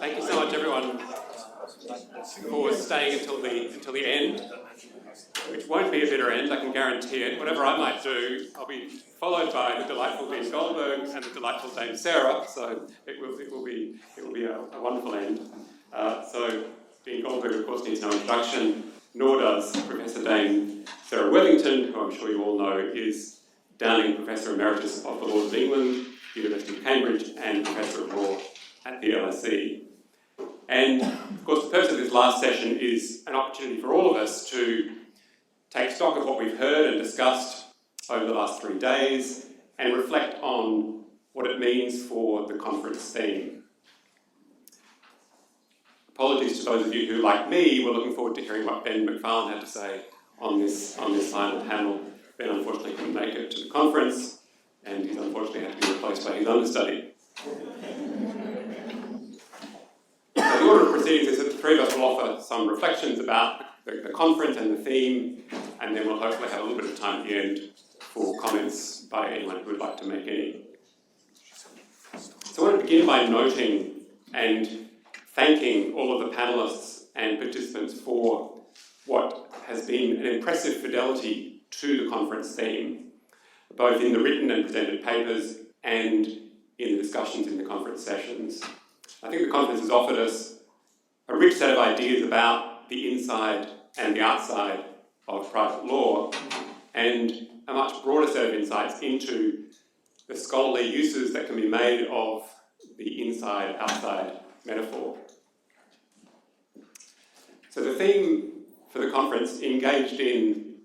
Thank you so much, everyone, for staying until the end, which won't be a bitter end, I can guarantee it. Whatever I might do, I'll be followed by the delightful Dean Goldberg and the delightful Dame Sarah, so it will be a wonderful end. So Dean Goldberg, of course, needs no introduction, nor does Professor Dame Sarah Worthington, who I'm sure you all know is Downing Professor Emeritus of the Laws of England, University of Cambridge, and Professor of Law at the LSE. And of course, the purpose of this last session is an opportunity for all of us to take stock of what we've heard and discussed over the last 3 days and reflect on what it means for the conference theme. Apologies to those of you who, like me, were looking forward to hearing what Ben McFarlane had to say on this final panel. Ben unfortunately couldn't make it to the conference, and he's unfortunately had to be replaced by his understudy. So the order of proceedings is that the three of us will offer some reflections about the conference and the theme, and then we'll hopefully have a little bit of time at the end for comments by anyone who would like to make any. So I want to begin by noting and thanking all of the panellists and participants for what has been an impressive fidelity to the conference theme, both in the written and presented papers and in the discussions in the conference sessions. I think the conference has offered us a rich set of ideas about the inside and the outside of private law, and a much broader set of insights into the scholarly uses that can be made of the inside-outside metaphor. So the theme for the conference engaged in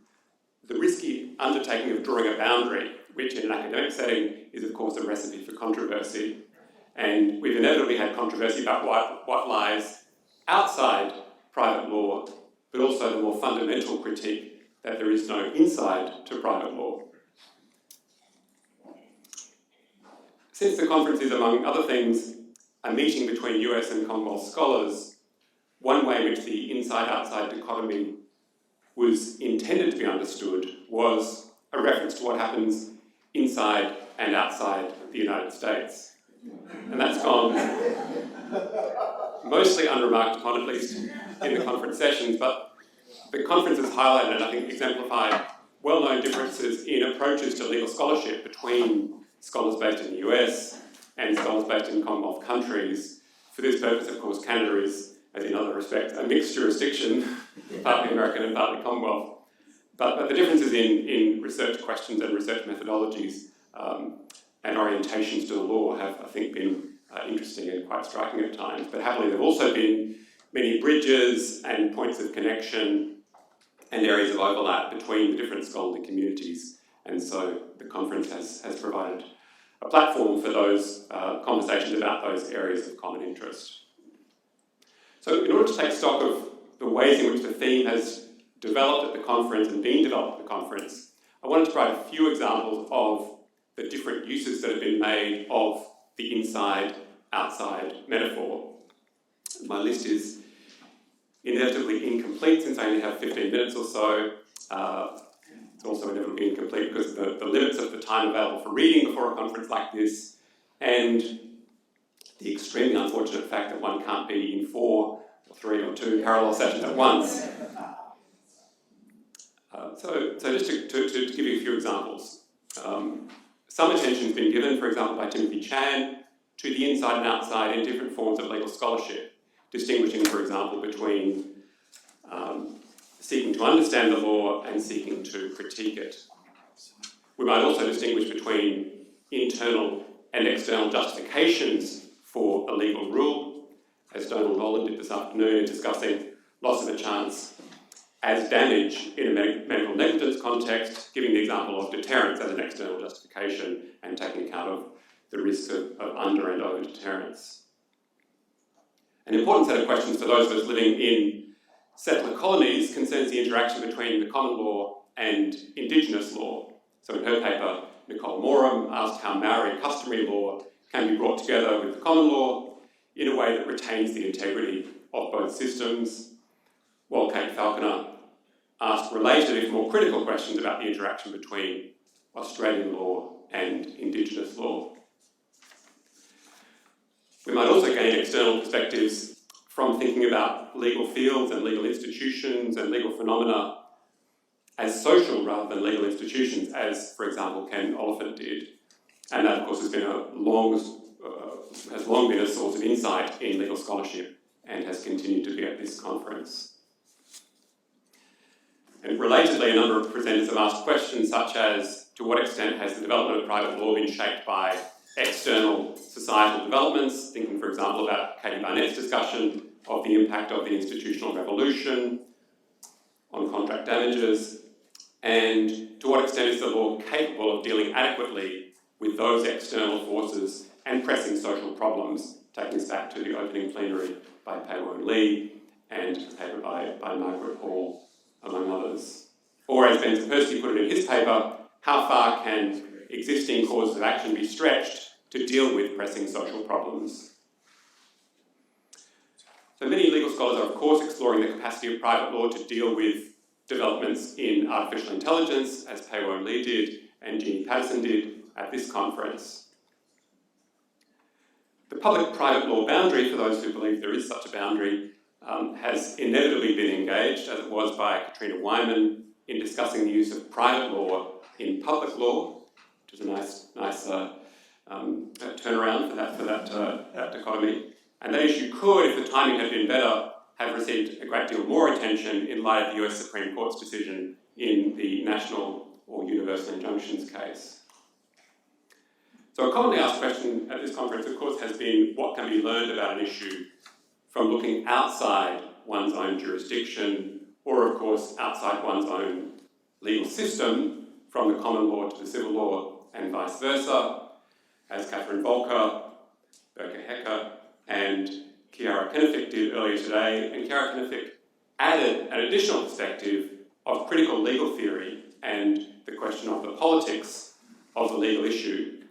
the risky undertaking of drawing a boundary, which in an academic setting is of course a recipe for controversy. And we've inevitably had controversy about what lies outside private law, but also the more fundamental critique that there is no inside to private law. Since the conference is, among other things, a meeting between US and Commonwealth scholars, one way in which the inside-outside dichotomy was intended to be understood was a reference to what happens inside and outside the United States. And that's gone mostly unremarked upon, at least in the conference sessions, but the conference has highlighted and I think exemplified well-known differences in approaches to legal scholarship between scholars based in the US and scholars based in Commonwealth countries. For this purpose, of course, Canada is, as in other respects, a mixed jurisdiction, partly American and partly Commonwealth. But the differences in research questions and research methodologies and orientations to the law have, I think, been interesting and quite striking at times. But happily, there have also been many bridges and points of connection and areas of overlap between the different scholarly communities. And so the conference has provided a platform for those conversations about those areas of common interest. So in order to take stock of the ways in which the theme has developed at the conference and been developed at the conference, I wanted to provide a few examples of the different uses that have been made of the inside-outside metaphor. My list is inevitably incomplete since I only have 15 minutes or so. It's also inevitably incomplete because of the limits of the time available for reading before a conference like this, and the extremely unfortunate fact that one can't be in 4 or 3 or 2 parallel sessions at once. So just to give you a few examples. Some attention has been given, for example, by Timothy Chan, to the inside and outside in different forms of legal scholarship, distinguishing, for example, between seeking to understand the law and seeking to critique it. We might also distinguish between internal and external justifications for a legal rule, as Donald Nolan did this afternoon in discussing loss of a chance as damage in a medical negligence context, giving the example of deterrence as an external justification and taking account of the risks of under and over deterrence. An important set of questions for those of us living in settler colonies concerns the interaction between the common law and Indigenous law. So in her paper, Nicole Moram asked how Maori customary law can be brought together with the common law in a way that retains the integrity of both systems, while Kate Falconer asked related, if more critical questions about the interaction between Australian law and Indigenous law. We might also gain external perspectives from thinking about legal fields and legal institutions and legal phenomena as social rather than legal institutions, as, for example, Ken Oliphant did. And that, of course, has long been a source of insight in legal scholarship and has continued to be at this conference. And relatedly, a number of presenters have asked questions such as, to what extent has the development of private law been shaped by external societal developments, thinking, for example, about Katie Barnett's discussion of the impact of the institutional revolution on contract damages, and to what extent is the law capable of dealing adequately with those external forces and pressing social problems, taking us back to the opening plenary by Pei-Won Lee and a paper by Margaret Hall, among others. Or, as Ben Sapersky put it in his paper, how far can existing causes of action be stretched to deal with pressing social problems? So many legal scholars are, of course, exploring the capacity of private law to deal with developments in artificial intelligence, as Pei-Won Lee did and Jeannie Patterson did at this conference. The public-private law boundary, for those who believe there is such a boundary, has inevitably been engaged, as it was by Katrina Wyman, in discussing the use of private law in public law, which is a nice turnaround for that dichotomy. And that issue could, if the timing had been better, have received a great deal more attention in light of the US Supreme Court's decision in the national or universal injunctions case. So a commonly asked question at this conference, of course, has been what can be learned about an issue from looking outside one's own jurisdiction, or, of course, outside one's own legal system, from the common law to the civil law, and vice versa, as Catherine Volker, Berke Hecker, and Chiara Kennefic did earlier today. And Chiara Kennefic added an additional perspective of critical legal theory and the question of the politics of the legal issue,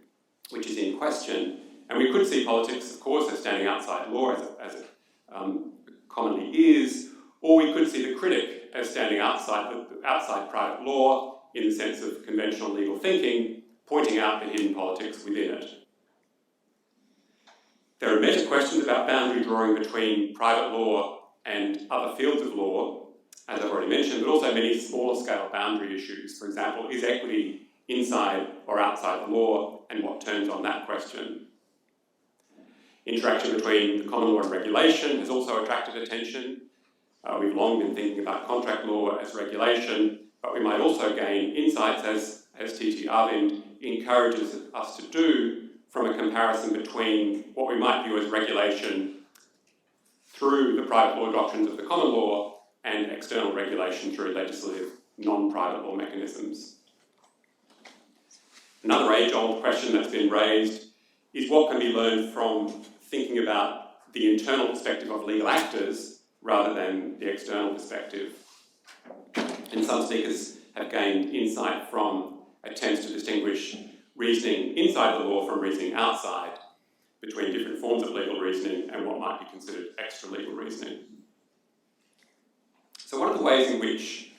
which is in question. And we could see politics, of course, as standing outside law, as it commonly is, or we could see the critic as standing outside private law in the sense of conventional legal thinking, pointing out the hidden politics within it. There are meta questions about boundary drawing between private law and other fields of law, as I've already mentioned, but also many smaller scale boundary issues. For example, is equity inside or outside the law, and what turns on that question? Interaction between the common law and regulation has also attracted attention. We've long been thinking about contract law as regulation, but we might also gain insights, as T.T. Arvind encourages us to do, from a comparison between what we might view as regulation through the private law doctrines of the common law and external regulation through legislative non-private law mechanisms. Another age-old question that's been raised is what can be learned from thinking about the internal perspective of legal actors rather than the external perspective. And some speakers have gained insight from attempts to distinguish reasoning inside the law from reasoning outside, between different forms of legal reasoning and what might be considered extra legal reasoning. So one of the ways in which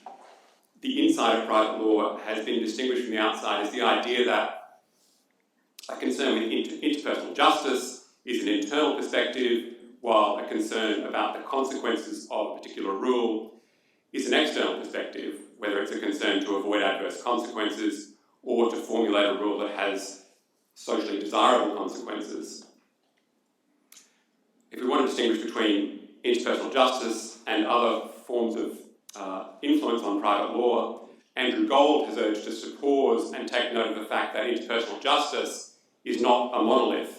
the inside of private law has been distinguished from the outside is the idea that a concern with interpersonal justice is an internal perspective, while a concern about the consequences of a particular rule is an external perspective, whether it's a concern to avoid adverse consequences or to formulate a rule that has socially desirable consequences. If we want to distinguish between interpersonal justice and other forms of influence on private law, Andrew Gold has urged us to pause and take note of the fact that interpersonal justice is not a monolith.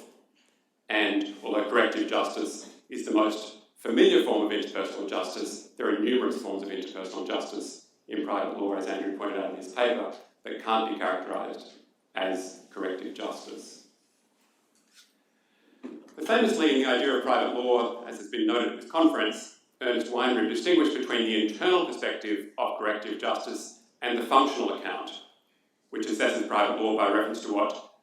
And although corrective justice is the most familiar form of interpersonal justice, there are numerous forms of interpersonal justice in private law, as Andrew pointed out in his paper, that can't be characterised as corrective justice. But famously, in the idea of private law, as has been noted at this conference, Ernest Weinrib distinguished between the internal perspective of corrective justice and the functional account, which assesses private law by reference to what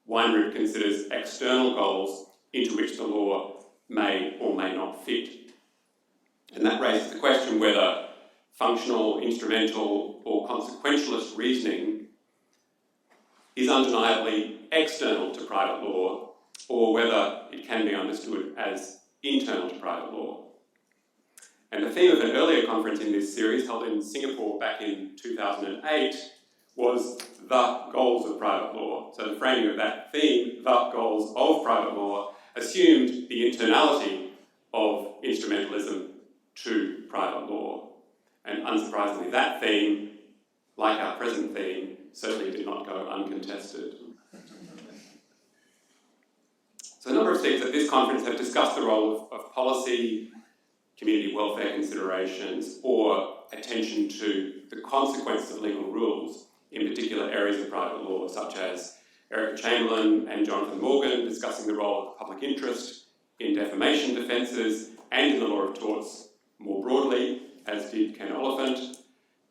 Weinrib considers external goals into which the law may or may not fit. And that raises the question whether functional, instrumental, or consequentialist reasoning is undeniably external to private law or whether it can be understood as internal to private law. And the theme of an earlier conference in this series, held in Singapore back in 2008, was the goals of private law. So the framing of that theme, the goals of private law, assumed the internality of instrumentalism to private law. And unsurprisingly, that theme, like our present theme, certainly did not go uncontested. So a number of speakers at this conference have discussed the role of policy, community welfare considerations, or attention to the consequences of legal rules in particular areas of private law, such as Erica Chamberlain and Jonathan Morgan discussing the role of the public interest in defamation defences and in the law of torts more broadly, as did Ken Oliphant.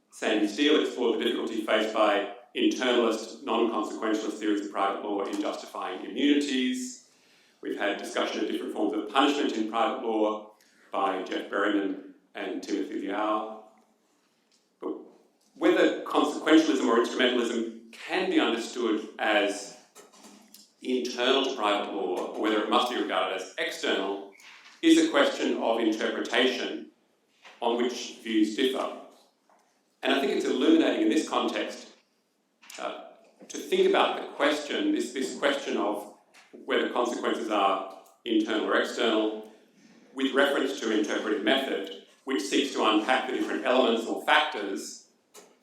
Sandy Steele explored the difficulty faced by internalist, non-consequentialist theories of private law in justifying immunities. We've had discussion of different forms of punishment in private law by Jeff Berryman and Timothy Liao. But whether consequentialism or instrumentalism can be understood as internal to private law, or whether it must be regarded as external, is a question of interpretation on which views differ. And I think it's illuminating in this context to think about the question, this question of whether consequences are internal or external, with reference to interpretive method, which seeks to unpack the different elements or factors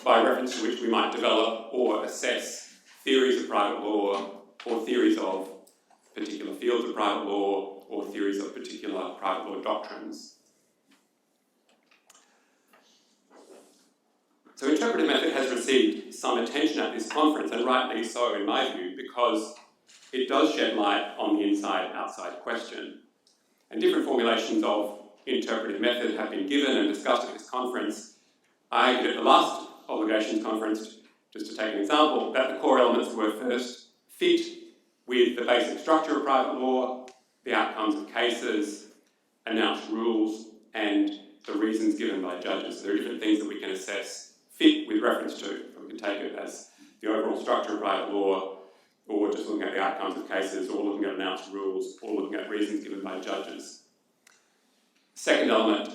by reference to which we might develop or assess theories of private law, or theories of particular fields of private law, or theories of particular private law doctrines. So interpretive method has received some attention at this conference, and rightly so in my view, because it does shed light on the inside-outside question. And different formulations of interpretive method have been given and discussed at this conference. I argued at the last Obligations Conference, just to take an example, that the core elements were first fit with the basic structure of private law, the outcomes of cases, announced rules, and the reasons given by judges. So there are different things that we can assess fit with reference to. We can take it as the overall structure of private law, or just looking at the outcomes of cases, or looking at announced rules, or looking at reasons given by judges. Second element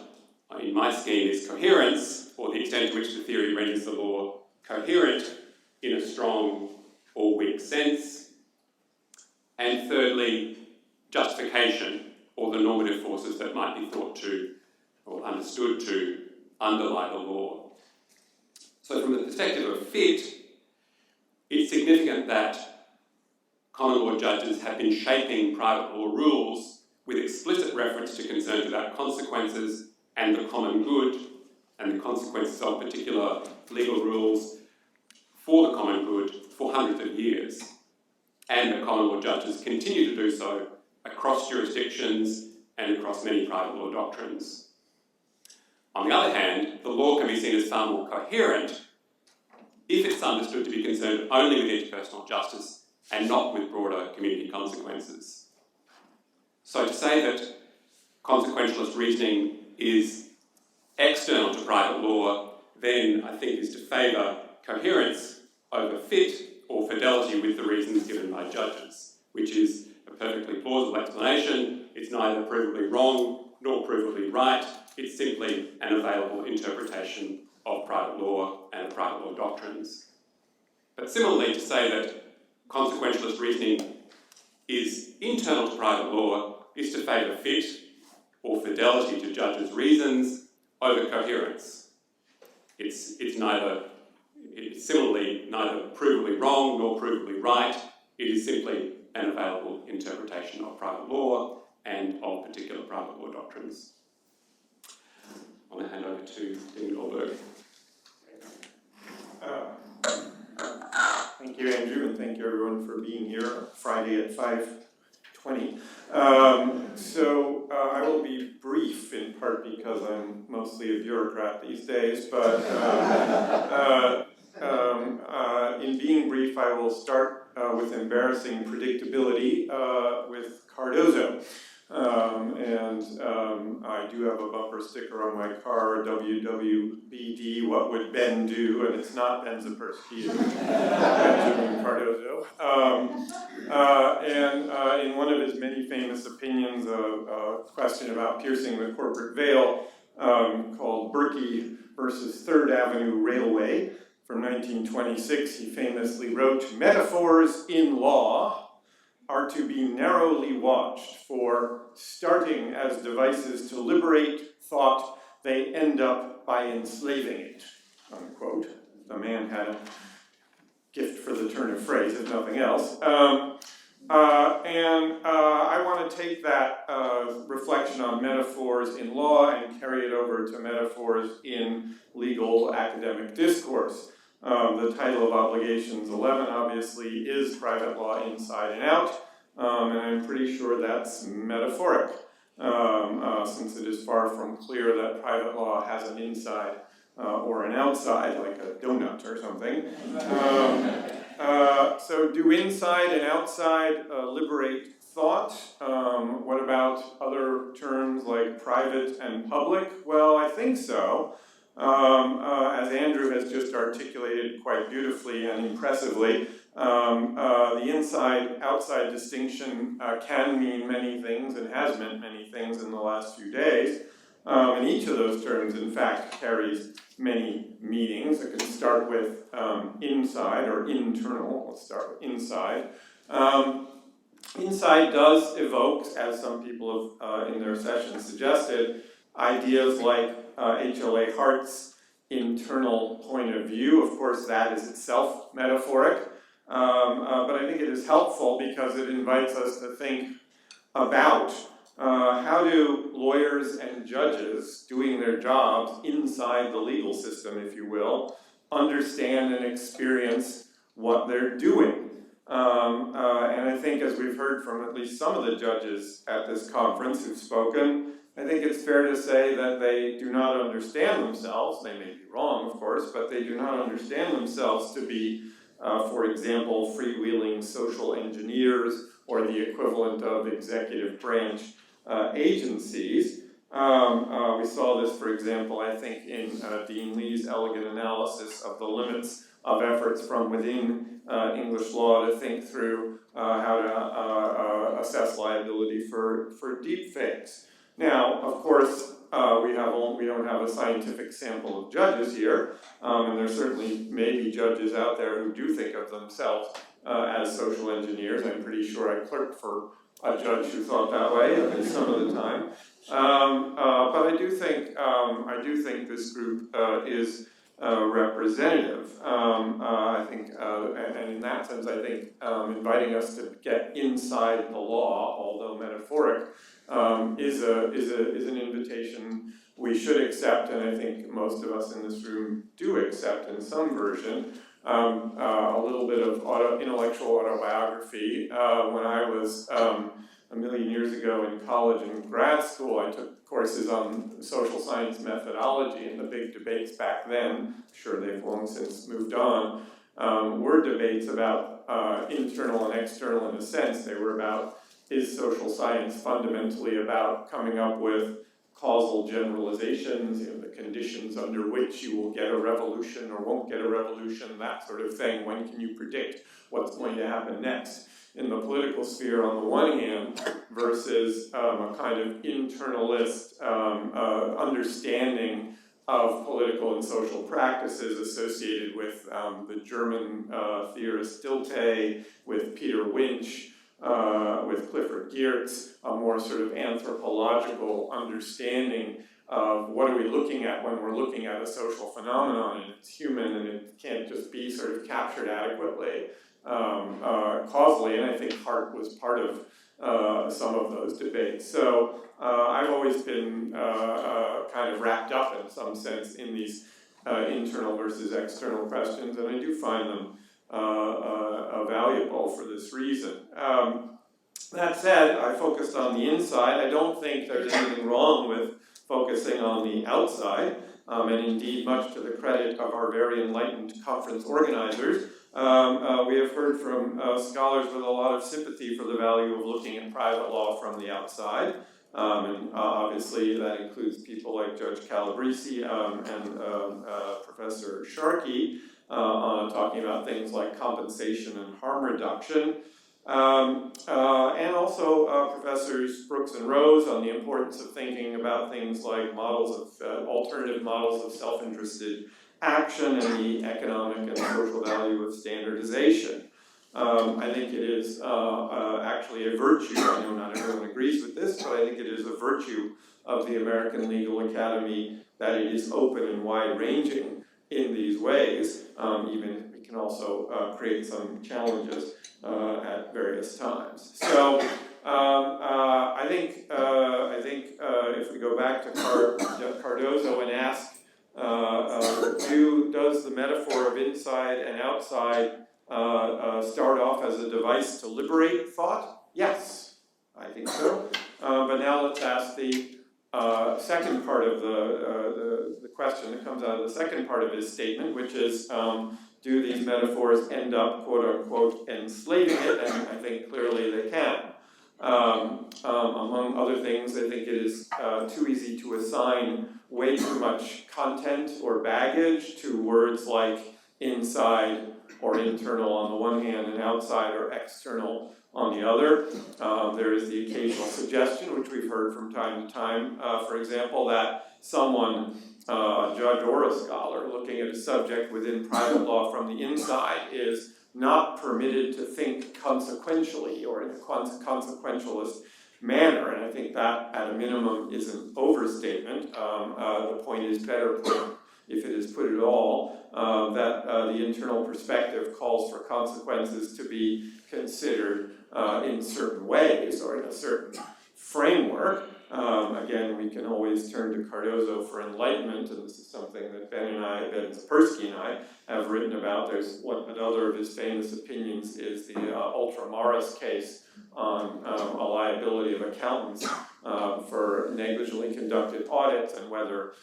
in my scheme is coherence, or the extent to which the theory renders the law coherent in a strong or weak sense. And thirdly, justification, or the normative forces that might be thought to or understood to underlie the law. So from the perspective of fit, it's significant that common law judges have been shaping private law rules with explicit reference to concerns about consequences and the common good, and the consequences of particular legal rules for the common good for hundreds of years. And the common law judges continue to do so across jurisdictions and across many private law doctrines. On the other hand, the law can be seen as far more coherent if it's understood to be concerned only with interpersonal justice and not with broader community consequences. So to say that consequentialist reasoning is external to private law, then I think is to favour coherence over fit or fidelity with the reasons given by judges, which is a perfectly plausible explanation. It's neither provably wrong nor provably right. It's simply an available interpretation of private law and private law doctrines. But similarly, to say that consequentialist reasoning is internal to private law is to favour fit or fidelity to judges' reasons over coherence. It's similarly neither provably wrong nor provably right. It is simply an available interpretation of private law and of particular private law doctrines. I'm going to hand over to Dean Goldberg. Thank you, Andrew, and thank you everyone for being here Friday at 5:20. I will be brief in part because I'm mostly a bureaucrat these days, but in being brief, I will start with embarrassing predictability with Cardozo. I do have a bumper sticker on my car, WWBD, what would Ben do? And it's not Ben Zapersky, it's Benjamin Cardozo. And in one of his many famous opinions, a question about piercing the corporate veil, called Berkey versus Third Avenue Railway from 1926, he famously wrote, "Metaphors in law are to be narrowly watched, for starting as devices to liberate thought, they end up by enslaving it," unquote. The man had a gift for the turn of phrase, if nothing else. I want to take that reflection on metaphors in law and carry it over to metaphors in legal academic discourse. The title of Obligations 11 obviously is Private Law Inside and Out, and I'm pretty sure that's metaphoric, since it is far from clear that private law has an inside or an outside, like a donut or something. So do inside and outside liberate thought? What about other terms like private and public? Well, I think so. As Andrew has just articulated quite beautifully and impressively, the inside-outside distinction can mean many things and has meant many things in the last few days. And each of those terms, in fact, carries many meanings. It can start with inside or internal. Let's start with inside. Inside does evoke, as some people have in their session suggested, ideas like H.L.A. Hart's internal point of view. Of course, that is itself metaphoric. But I think it is helpful because it invites us to think about how do lawyers and judges doing their jobs inside the legal system, if you will, understand and experience what they're doing. And I think, as we've heard from at least some of the judges at this conference who've spoken, I think it's fair to say that they do not understand themselves. They may be wrong, of course, but they do not understand themselves to be, for example, freewheeling social engineers or the equivalent of executive branch agencies. We saw this, for example, I think in Dean Lee's elegant analysis of the limits of efforts from within English law to think through how to assess liability for deep fakes. Now, of course, we don't have a scientific sample of judges here, and there certainly may be judges out there who do think of themselves as social engineers. I'm pretty sure I clerked for a judge who thought that way, at least some of the time. But I do think this group is representative. I think, and in that sense, I think inviting us to get inside the law, although metaphoric, is an invitation we should accept, and I think most of us in this room do accept in some version. A little bit of intellectual autobiography. When I was a million years ago in college and grad school, I took courses on social science methodology, and the big debates back then, I'm sure they've long since moved on, were debates about internal and external in a sense. They were about, is social science fundamentally about coming up with causal generalizations, the conditions under which you will get a revolution or won't get a revolution, that sort of thing. When can you predict what's going to happen next in the political sphere on the one hand, versus a kind of internalist understanding of political and social practices associated with the German theorist Dilthey, with Peter Winch, with Clifford Geertz, a more sort of anthropological understanding of what are we looking at when we're looking at a social phenomenon, and it's human and it can't just be sort of captured adequately causally, and I think Hart was part of some of those debates. So I've always been kind of wrapped up in some sense in these internal versus external questions, and I do find them valuable for this reason. That said, I focused on the inside. I don't think there's anything wrong with focusing on the outside, and indeed, much to the credit of our very enlightened conference organizers, we have heard from scholars with a lot of sympathy for the value of looking at private law from the outside. And obviously that includes people like Judge Calabrese and Professor Sharkey talking about things like compensation and harm reduction. And also Professors Brooks and Rose on the importance of thinking about things like models of alternative models of self-interested action and the economic and social value of standardization. I think it is actually a virtue, I know not everyone agrees with this, but I think it is a virtue of the American Legal Academy that it is open and wide-ranging in these ways, even if it can also create some challenges at various times. So I think if we go back to Cardozo and ask, does the metaphor of inside and outside start off as a device to liberate thought? Yes, I think so. But now let's ask the second part of the question that comes out of the second part of his statement, which is, do these metaphors end up, quote unquote, enslaving it? And I think clearly they can. Among other things, I think it is too easy to assign way too much content or baggage to words like inside or internal on the one hand and outside or external on the other. There is the occasional suggestion, which we've heard from time to time, for example, that someone, a judge or a scholar, looking at a subject within private law from the inside is not permitted to think consequentially or in a consequentialist manner, and I think that, at a minimum, is an overstatement. The point is better put, if it is put at all, that the internal perspective calls for consequences to be considered in certain ways or in a certain framework. Again, we can always turn to Cardozo for enlightenment, and this is something that Ben Sapersky and I have written about. There's another of his famous opinions is the Ultramaris case on a liability of accountants for negligently conducted audits and whether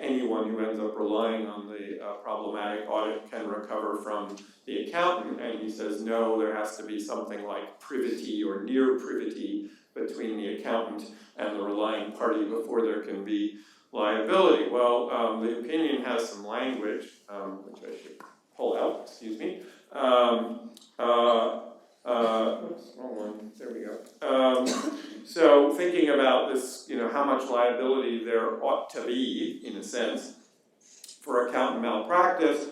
anyone who ends up relying on the problematic audit can recover from the accountant. And he says, no, there has to be something like privity or near privity between the accountant and the relying party before there can be liability. Well, the opinion has some language, which I should pull out, excuse me. Oops, wrong one, there we go. So thinking about this, how much liability there ought to be, in a sense, for accountant malpractice,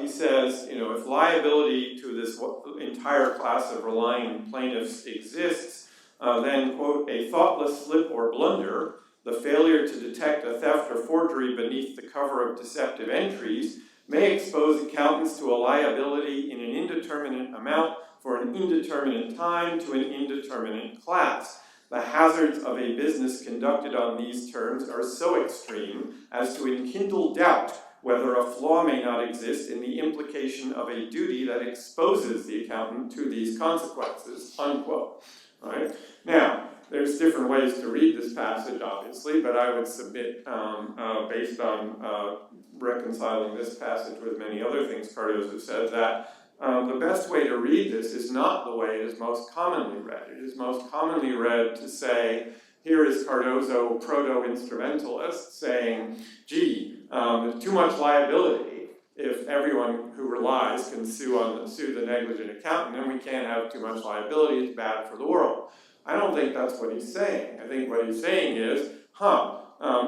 he says, if liability to this entire class of relying plaintiffs exists, then, quote, a thoughtless slip or blunder, the failure to detect a theft or forgery beneath the cover of deceptive entries, may expose accountants to a liability in an indeterminate amount for an indeterminate time to an indeterminate class. The hazards of a business conducted on these terms are so extreme as to enkindle doubt whether a flaw may not exist in the implication of a duty that exposes the accountant to these consequences, unquote. Right? Now, there's different ways to read this passage, obviously, but I would submit, based on reconciling this passage with many other things Cardozo said, that the best way to read this is not the way it is most commonly read. It is most commonly read to say, here is Cardozo, proto-instrumentalist, saying, gee, there's too much liability if everyone who relies can sue the negligent accountant, and we can't have too much liability, it's bad for the world. I don't think that's what he's saying. I think what he's saying is,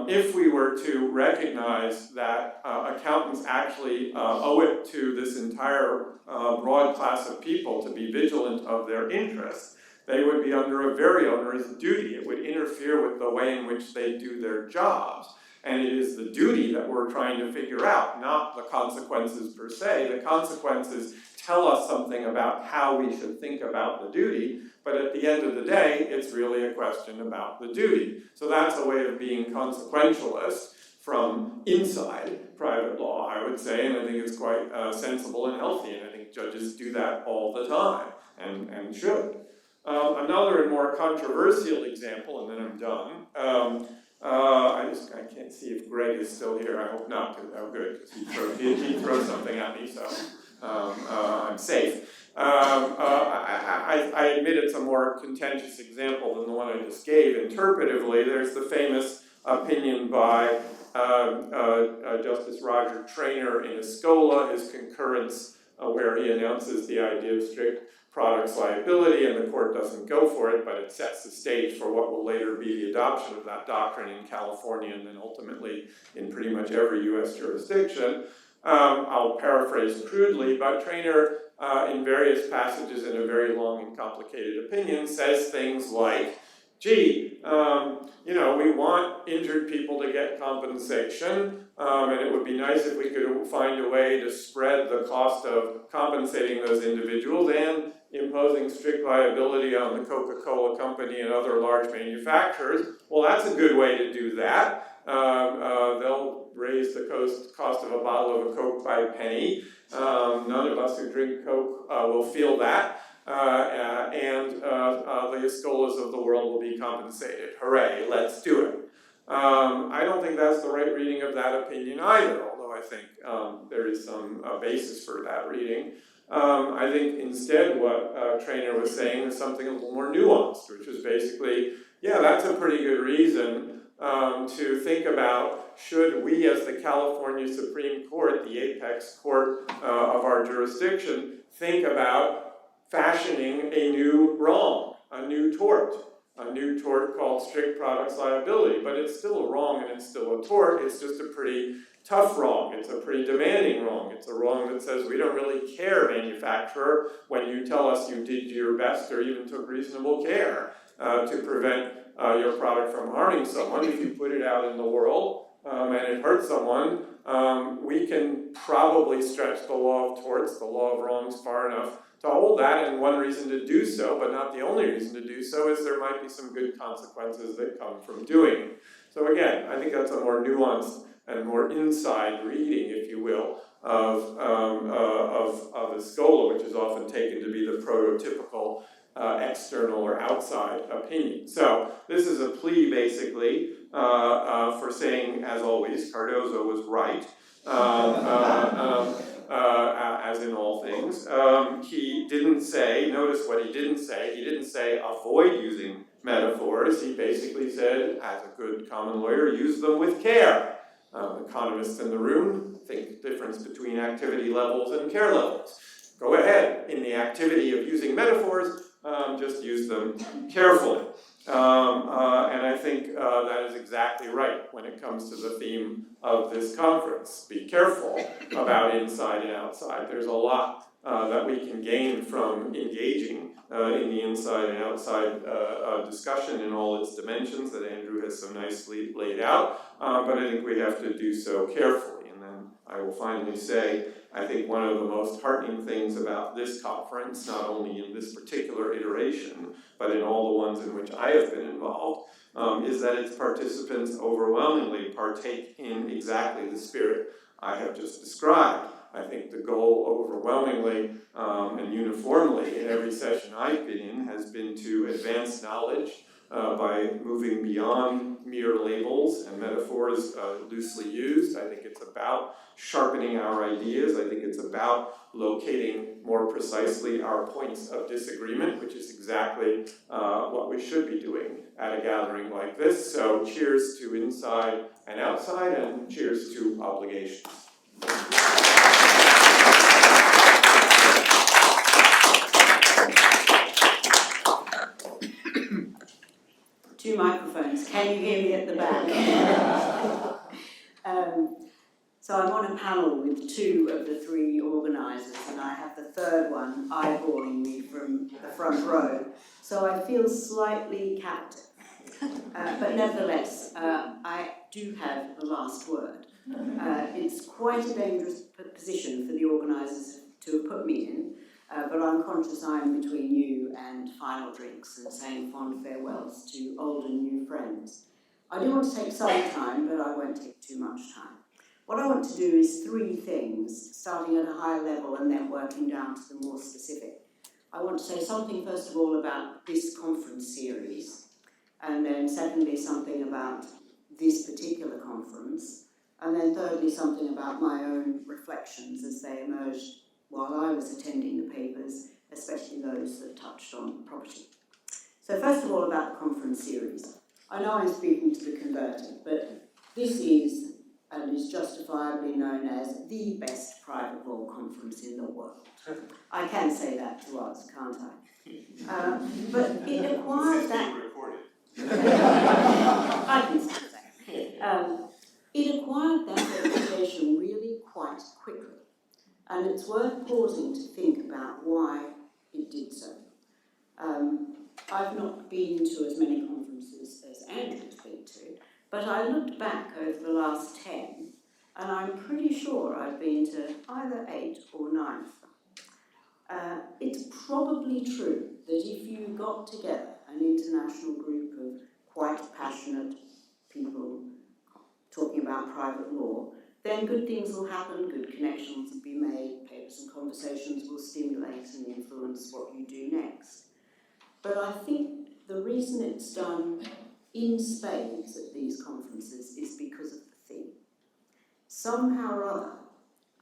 if we were to recognize that accountants actually owe it to this entire broad class of people to be vigilant of their interests, they would be under a very onerous duty. It would interfere with the way in which they do their jobs. And it is the duty that we're trying to figure out, not the consequences per se. The consequences tell us something about how we should think about the duty, but at the end of the day, it's really a question about the duty. So that's a way of being consequentialist from inside private law, I would say, and I think it's quite sensible and healthy, and I think judges do that all the time, and should. Another and more controversial example, and then I'm done. I can't see if Greg is still here. I hope not, because he'd throw something at me. So I'm safe. I admit it's a more contentious example than the one I just gave. Interpretively, there's the famous opinion by Justice Roger Traynor in Escola, his concurrence, where he announces the idea of strict products liability, and the court doesn't go for it, but it sets the stage for what will later be the adoption of that doctrine in California and then ultimately in pretty much every US jurisdiction. I'll paraphrase crudely, but Traynor, in various passages in a very long and complicated opinion, says things like, gee, we want injured people to get compensation, and it would be nice if we could find a way to spread the cost of compensating those individuals and imposing strict liability on the Coca-Cola company and other large manufacturers. Well, that's a good way to do that. They'll raise the cost of a bottle of a Coke by a penny. None of us who drink Coke will feel that. And the Escolas of the world will be compensated. Hooray, let's do it. I don't think that's the right reading of that opinion either, although I think there is some basis for that reading. I think instead what Traynor was saying is something a little more nuanced, which is basically, yeah, that's a pretty good reason to think about, should we as the California Supreme Court, the apex court of our jurisdiction, think about fashioning a new wrong, a new tort called strict products liability. But it's still a wrong and it's still a tort. It's just a pretty tough wrong. It's a pretty demanding wrong. It's a wrong that says we don't really care, manufacturer, when you tell us you did your best or even took reasonable care to prevent your product from harming someone. If you put it out in the world and it hurts someone, we can probably stretch the law of torts, the law of wrongs, far enough to hold that, and one reason to do so, but not the only reason to do so, is there might be some good consequences that come from doing it. So again, I think that's a more nuanced and more inside reading, if you will, of Escola, which is often taken to be the prototypical external or outside opinion. So this is a plea, basically, for saying, as always, Cardozo was right. As in all things. He didn't say, notice what he didn't say avoid using metaphors. He basically said, as a good common lawyer, use them with care. Economists in the room think the difference between activity levels and care levels. Go ahead, in the activity of using metaphors, just use them carefully. And I think that is exactly right when it comes to the theme of this conference. Be careful about inside and outside. There's a lot that we can gain from engaging in the inside and outside discussion in all its dimensions that Andrew has so nicely laid out, but I think we have to do so carefully. And then I will finally say, I think one of the most heartening things about this conference, not only in this particular iteration, but in all the ones in which I have been involved, is that its participants overwhelmingly partake in exactly the spirit I have just described. I think the goal overwhelmingly and uniformly in every session I've been in has been to advance knowledge by moving beyond mere labels and metaphors loosely used. I think it's about sharpening our ideas. I think it's about locating more precisely our points of disagreement, which is exactly what we should be doing at a gathering like this. So cheers to inside and outside, and cheers to obligations. 2 microphones. Can you hear me at the back? So I'm on a panel with 2 of the 3 organisers, and I have the 3rd one eyeballing me from the front row. So I feel slightly captive. But nevertheless, I do have the last word. It's quite a dangerous position for the organisers to have put me in, but I'm conscious I'm between you and final drinks and saying fond farewells to old and new friends. I do want to take some time, but I won't take too much time. What I want to do is 3 things, starting at a higher level and then working down to the more specific. I want to say something, first of all, about this conference series, and then secondly, something about this particular conference, and then thirdly, something about my own reflections as they emerged while I was attending the papers, especially those that touched on property. So first of all, about the conference series. I know I'm speaking to the converted, but this is and is justifiably known as the best private law conference in the world. I can say that to us, can't I? But it acquired that... I can say that. It acquired that reputation really quite quickly, and it's worth pausing to think about why it did so. I've not been to as many conferences as Andrew's been to, but I looked back over the last 10, and I'm pretty sure I've been to either 8 or 9 of them. It's probably true that if you got together an international group of quite passionate people talking about private law, then good things will happen, good connections will be made, papers and conversations will stimulate and influence what you do next. But I think the reason it's done in spades at these conferences is because of the theme. Somehow or other,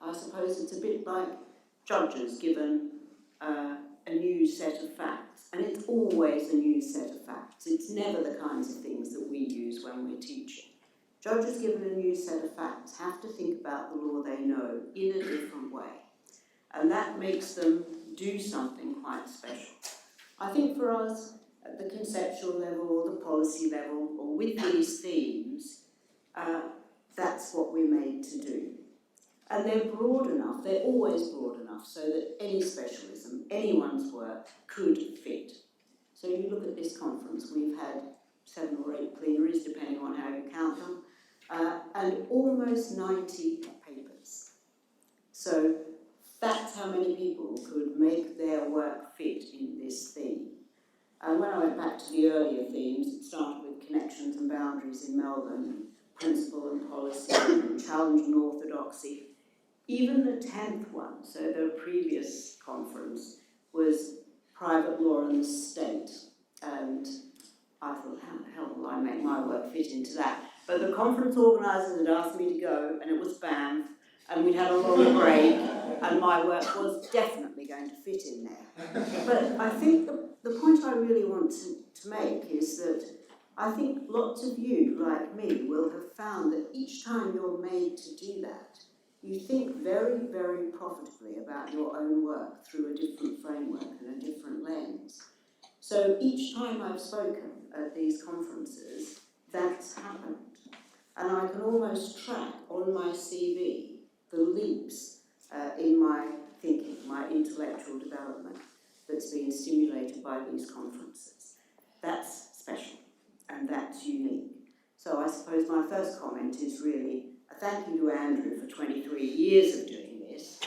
I suppose it's a bit like judges given a new set of facts, and it's always a new set of facts. It's never the kinds of things that we use when we're teaching. Judges given a new set of facts have to think about the law they know in a different way, and that makes them do something quite special. I think for us, at the conceptual level or the policy level, or with these themes, that's what we're made to do. And they're broad enough, they're always broad enough, so that any specialism, anyone's work, could fit. So you look at this conference, we've had 7 or 8 plenaries, depending on how you count them, and almost 90 papers. So that's how many people could make their work fit in this theme. And when I went back to the earlier themes, it started with connections and boundaries in Melbourne, principle and policy, and challenge and orthodoxy. Even the 10th one, so the previous conference, was private law and the state. And I thought, how the hell will I make my work fit into that? But the conference organisers had asked me to go, and it was Banff, and we'd had a long break, and my work was definitely going to fit in there. But I think the point I really want to make is that I think lots of you, like me, will have found that each time you're made to do that, you think very, very profitably about your own work through a different framework and a different lens. So each time I've spoken at these conferences, that's happened. And I can almost track on my CV the leaps in my thinking, my intellectual development that's been stimulated by these conferences. That's special and that's unique. So I suppose my first comment is really a thank you to Andrew for 23 years of doing this.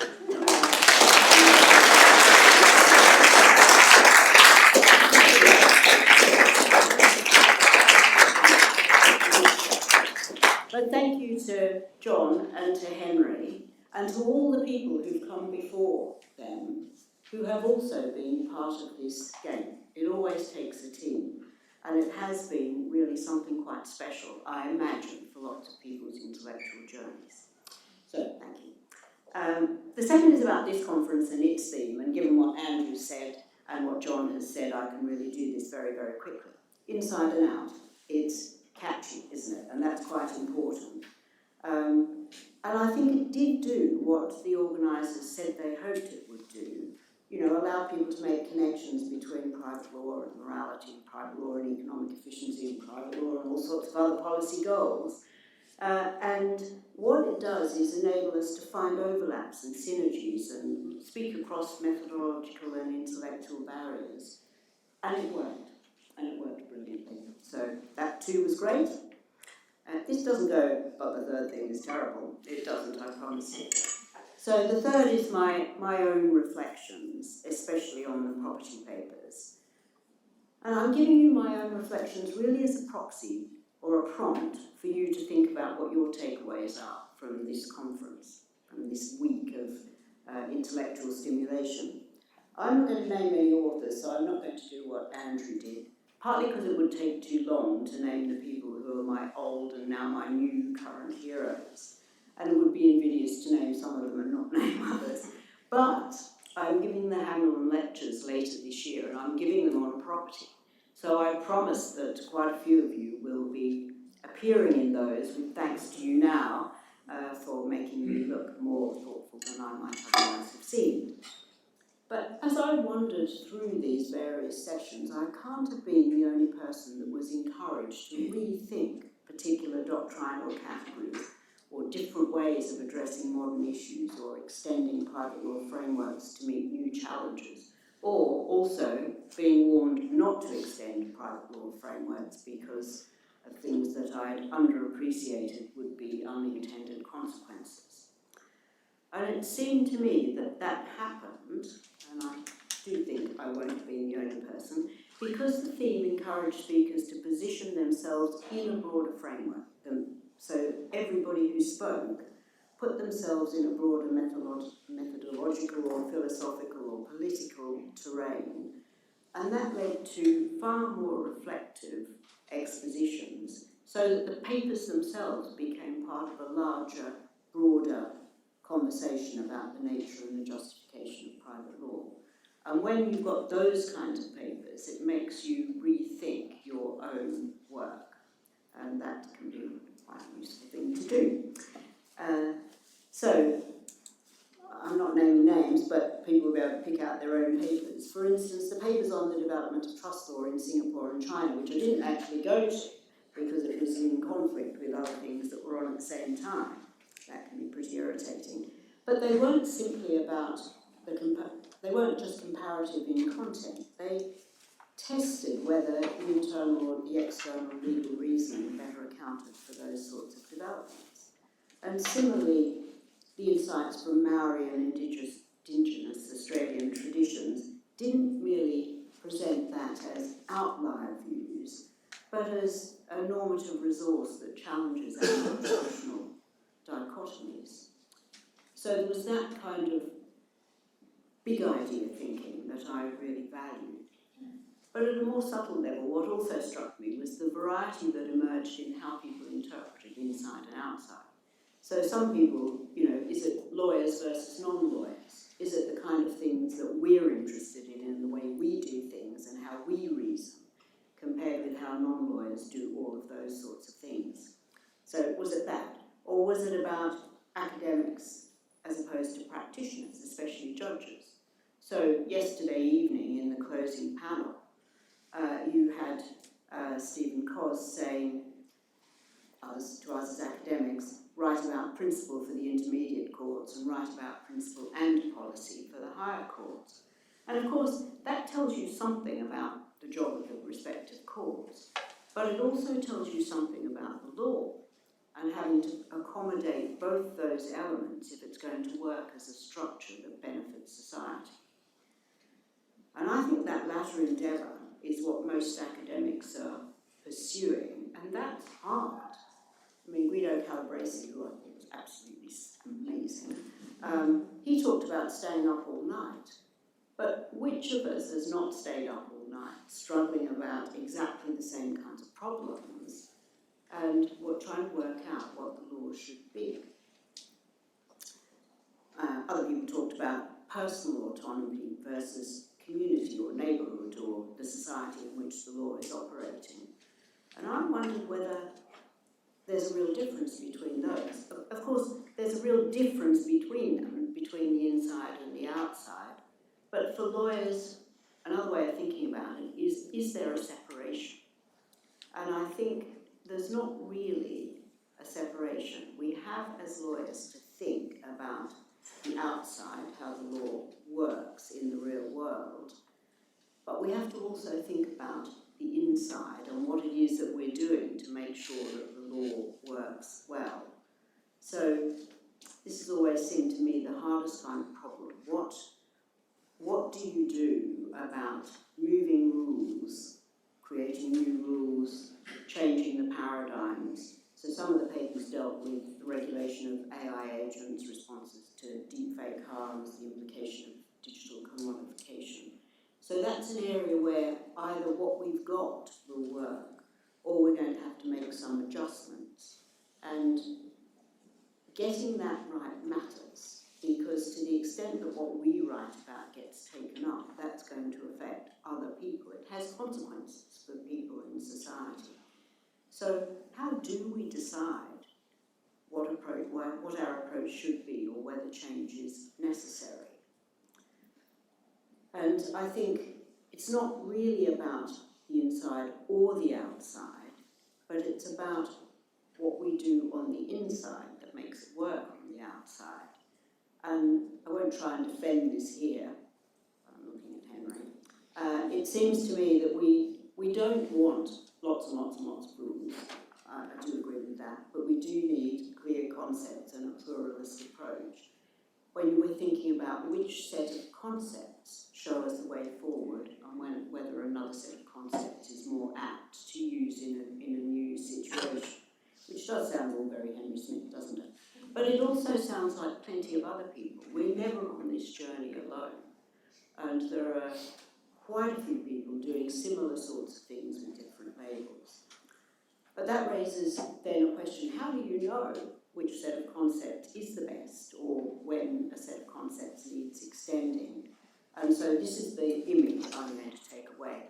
But thank you to John and to Henry and to all the people who've come before them who have also been part of this game. It always takes a team, and it has been really something quite special, I imagine, for lots of people's intellectual journeys. So, thank you. The second is about this conference and its theme, and given what Andrew said and what John has said, I can really do this very, very quickly. Inside and out, it's catchy, isn't it? And that's quite important. And I think it did do what the organisers said they hoped it would do, allow people to make connections between private law and morality, private law and economic efficiency, and private law and all sorts of other policy goals. And what it does is enable us to find overlaps and synergies and speak across methodological and intellectual barriers. And it worked. And it worked brilliantly. So that too was great. This doesn't go, but the third thing is terrible. It doesn't, I promise you. So the third is my own reflections, especially on the property papers. And I'm giving you my own reflections really as a proxy or a prompt for you to think about what your takeaways are from this conference, from this week of intellectual stimulation. I'm not going to name any authors, so I'm not going to do what Andrew did, partly because it would take too long to name the people who are my old and now my new current heroes. And it would be invidious to name some of them and not name others. But I'm giving the Hamilton lectures later this year, and I'm giving them on property. So I promise that quite a few of you will be appearing in those, with thanks to you now for making me look more thoughtful than I might otherwise have seemed. But as I wandered through these various sessions, I can't have been the only person that was encouraged to rethink particular doctrinal categories or different ways of addressing modern issues or extending private law frameworks to meet new challenges, or also being warned not to extend private law frameworks because of things that I'd underappreciated would be unintended consequences. And it seemed to me that that happened, and I do think I won't be the only person, because the theme encouraged speakers to position themselves in a broader framework. So everybody who spoke put themselves in a broader methodological or philosophical or political terrain, and that led to far more reflective expositions, so that the papers themselves became part of a larger, broader conversation about the nature and the justification of private law. And when you've got those kinds of papers, it makes you rethink your own work, and that can be quite a useful thing to do. So, I'm not naming names, but people will be able to pick out their own papers. For instance, the papers on the development of trust law in Singapore and China, which I didn't actually go to because it was in conflict with other things that were on at the same time. That can be pretty irritating. But they weren't simply about they weren't just comparative in content. They tested whether the internal or the external legal reasoning better accounted for those sorts of developments. And similarly, the insights from Maori and indigenous Australian traditions didn't merely present that as outlier views, but as a normative resource that challenges our traditional dichotomies. So there was that kind of big idea thinking that I really valued. But at a more subtle level, what also struck me was the variety that emerged in how people interpreted inside and outside. So some people, is it lawyers versus non-lawyers? Is it the kind of things that we're interested in the way we do things and how we reason, compared with how non-lawyers do all of those sorts of things? So was it that? Or was it about academics as opposed to practitioners, especially judges? So yesterday evening in the closing panel, you had Stephen Cos saying to us as academics, write about principle for the intermediate courts and write about principle and policy for the higher courts. And of course, that tells you something about the job of the respective courts, but it also tells you something about the law and having to accommodate both those elements if it's going to work as a structure that benefits society. And I think that latter endeavour is what most academics are pursuing, and that's hard. I mean, Guido Calabresi, who I thought was absolutely amazing, he talked about staying up all night. But which of us has not stayed up all night, struggling about exactly the same kinds of problems, and trying to work out what the law should be? Other people talked about personal autonomy versus community or neighbourhood or the society in which the law is operating. And I wondered whether there's a real difference between those. Of course, there's a real difference between them, between the inside and the outside. But for lawyers, another way of thinking about it is there a separation? And I think there's not really a separation. We have, as lawyers, to think about the outside, how the law works in the real world. But we have to also think about the inside and what it is that we're doing to make sure that the law works well. So this has always seemed to me the hardest kind of problem. What do you do about moving rules, creating new rules, changing the paradigms? So some of the papers dealt with the regulation of AI agents, responses to deepfake harms, the implication of digital commodification. So that's an area where either what we've got will work, or we're going to have to make some adjustments. And getting that right matters, because to the extent that what we write about gets taken up, that's going to affect other people. It has consequences for people in society. So how do we decide what our approach should be, or whether change is necessary? And I think it's not really about the inside or the outside, but it's about what we do on the inside that makes it work on the outside. And I won't try and defend this here. I'm looking at Henry. It seems to me that we don't want lots and lots and lots of rules. I do agree with that, but we do need clear concepts and a pluralist approach. When we're thinking about which set of concepts show us the way forward, and whether another set of concepts is more apt to use in a new situation, which does sound all very Henry Smith, doesn't it? But it also sounds like plenty of other people. We're never on this journey alone, and there are quite a few people doing similar sorts of things with different labels. But that raises then a question: how do you know which set of concepts is the best, or when a set of concepts needs extending? And so this is the image I'm going to take away.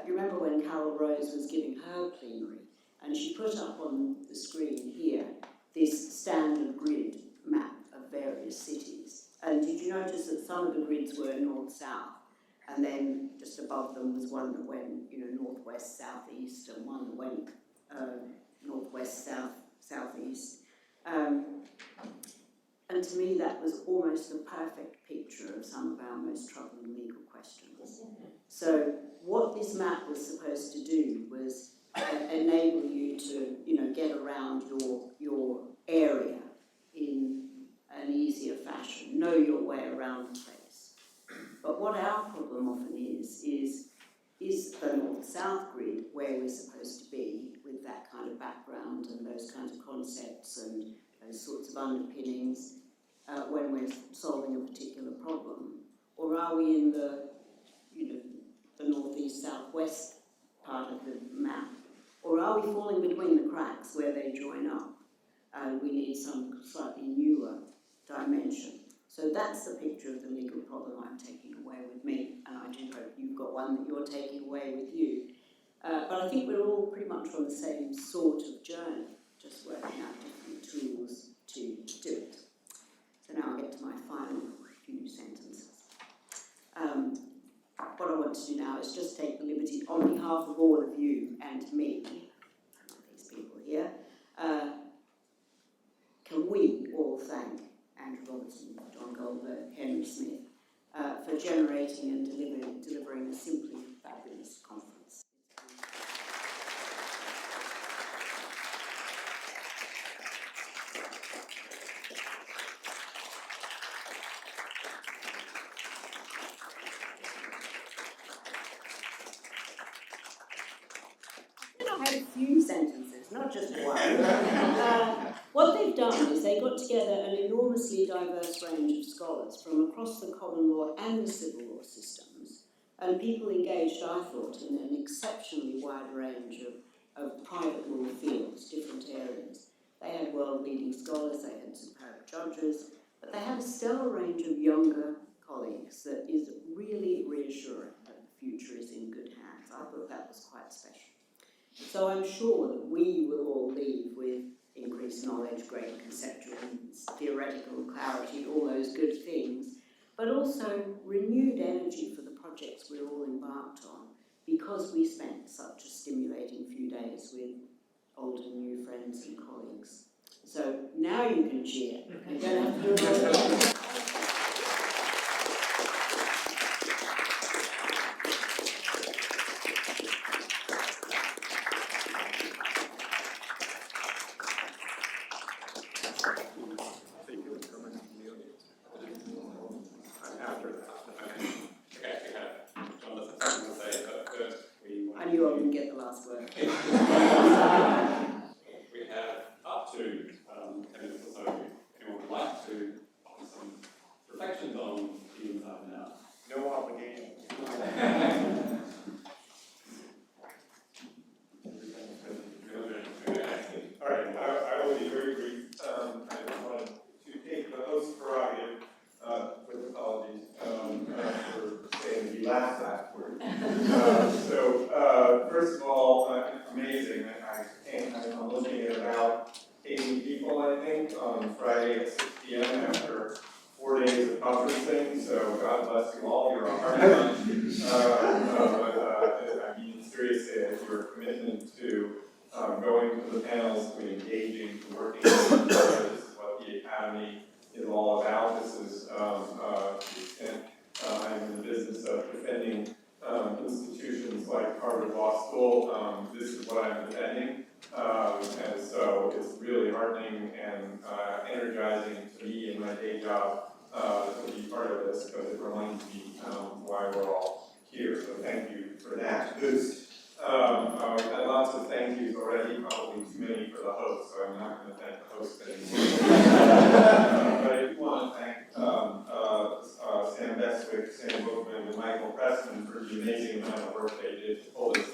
You remember when Carol Rose was giving her plenary, and she put up on the screen here this standard grid map of various cities. And did you notice that some of the grids were north-south, and then just above them was one that went, northwest, southeast, and one that went northwest, southeast. And to me, that was almost the perfect picture of some of our most troubling legal questions. So what this map was supposed to do was enable you to, get around your area in an easier fashion, know your way around the place. But what our problem often is the north-south grid where we're supposed to be with that kind of background and those kinds of concepts and those sorts of underpinnings when we're solving a particular problem? Or are we in the northeast-southwest part of the map? Or are we falling between the cracks where they join up and we need some slightly newer dimension? So that's the picture of the legal problem I'm taking away with me, and I do hope you've got one that you're taking away with you. But I think we're all pretty much on the same sort of journey, just working out different tools to do it. So now I'll get to my final few sentences. What I want to do now is just take the liberty, on behalf of all of you and me, these people here, can we all thank Andrew Robertson, John Goldberg, Henry Smith, for generating and delivering a simply fabulous conference. I had a few sentences, not just one. What they've done is they got together an enormously diverse range of scholars from across the common law and the civil law systems, and people engaged, I thought, in an exceptionally wide range of private law fields, different areas. They had world-leading scholars, they had superb judges, but they had a stellar range of younger colleagues that is really reassuring that the future is in good hands. I thought that was quite special. So I'm sure that we will all leave with increased knowledge, greater conceptual and theoretical clarity, all those good things, but also renewed energy for the projects we're all embarked on, because we spent such a stimulating few days with old and new friends and colleagues. So now you can cheer. You don't have to do it all again. I knew I wouldn't get the last word. We have up to 10 minutes or so. Anyone would like to offer some reflections on the inside and out? No obligation. All right, I will be very brief. I just want looking at about 80 people, I think, on Friday at 6 p.m. after 4 days of conferencing. So God bless you all. You're a hard bunch. I mean seriously, your commitment to going to the panels, to engaging, to working with each other. This is what the Academy is all about. This is to the extent I'm in the business of defending institutions like Harvard Law School. This is what I'm defending. And so it's really heartening and energizing to me in my day job to be part of this, because it reminds me why we're all here. So thank you for that. I've had lots of thank yous already, probably too many for the host, so I'm not going to thank the host anymore. But I do want to thank Sam Bestwick, Sam Bookman, and Michael Pressman for the amazing amount of work they did to pull this.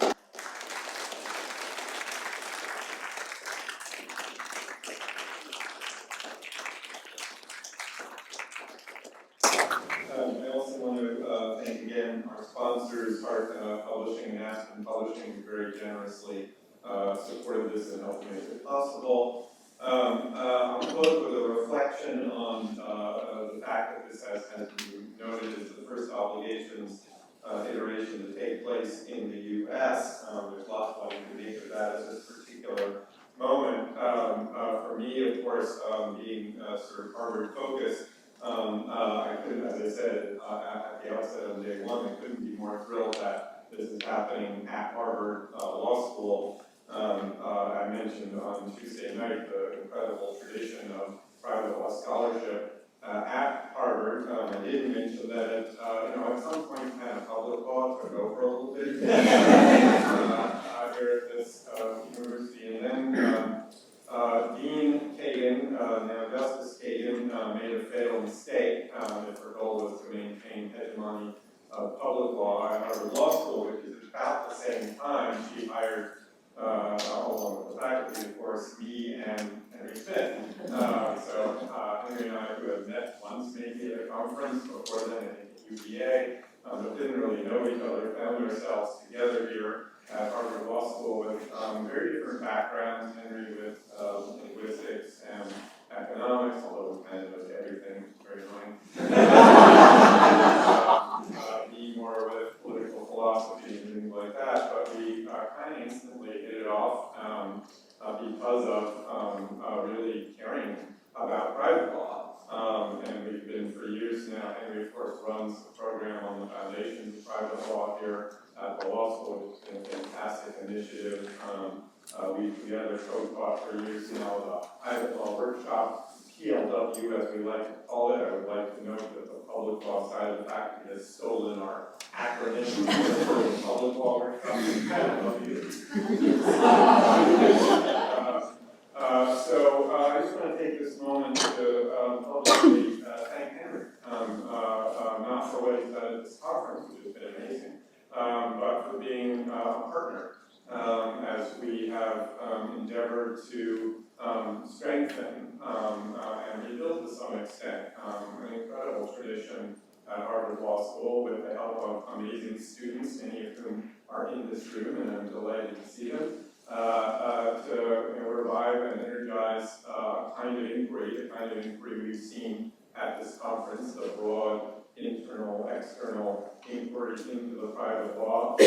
I also want to thank again our sponsors, Hart Publishing and Aspen Publishing, who very generously supported this and helped make it possible. I'll close with a reflection on the fact that this has been noted as the first obligations iteration to take place in the U.S. There's lots one can make of that as this particular moment. For me, of course, being sort of Harvard focused, I couldn't, as I said at the outset on day one, I couldn't be more thrilled that this is happening at Harvard Law School. I mentioned on Tuesday night the incredible tradition of private law scholarship at Harvard. I did mention that at some point kind of public law took over a little bit here at this university, and then Dean Kagan, now Justice Kagan, made a fatal mistake if her goal was to maintain hegemony of public law at Harvard Law School, which is about the same time she hired, along with the faculty, of course, me and Henry Smith. So Henry and I, who had met once maybe at a conference before then, I think at UVA, but didn't really know each other, found ourselves together here at Harvard Law School with very different backgrounds. Henry with linguistics and economics, although he kind of knows everything, it's very annoying. Me more with political philosophy and things like that, but we kind of instantly hit it off because of really caring about private law. And we've been for years now. Henry, of course, runs the program on the foundations of private law here at the law school, which has been a fantastic initiative. We've together co-taught for years now the private law workshop, PLW as we like to call it. I would like to note that the public law side of the faculty has stolen our acronym for the public law workshop, PLW. So I just want to take this moment to publicly thank Henry, not for what he's done at this conference, which has been amazing, but for being a partner as we have endeavored to strengthen and rebuild to some extent an incredible tradition at Harvard Law School with the help of amazing students, many of whom are in this room, and I'm delighted to see them, to revive and energize a kind of inquiry we've seen at this conference, the broad internal, external inquiry into the private law. A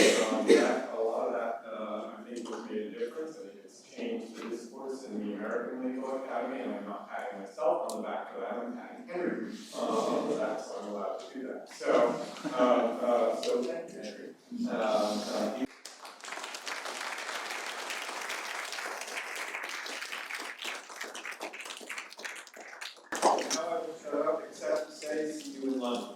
lot of that, I think, has made a difference. I think it's changed the discourse in the American Legal Academy, and I'm not patting myself on the back for that, I'm patting Henry on the back, so I'm allowed to do that. So thank you, Henry. Now I will shut up, except to say, see you in London.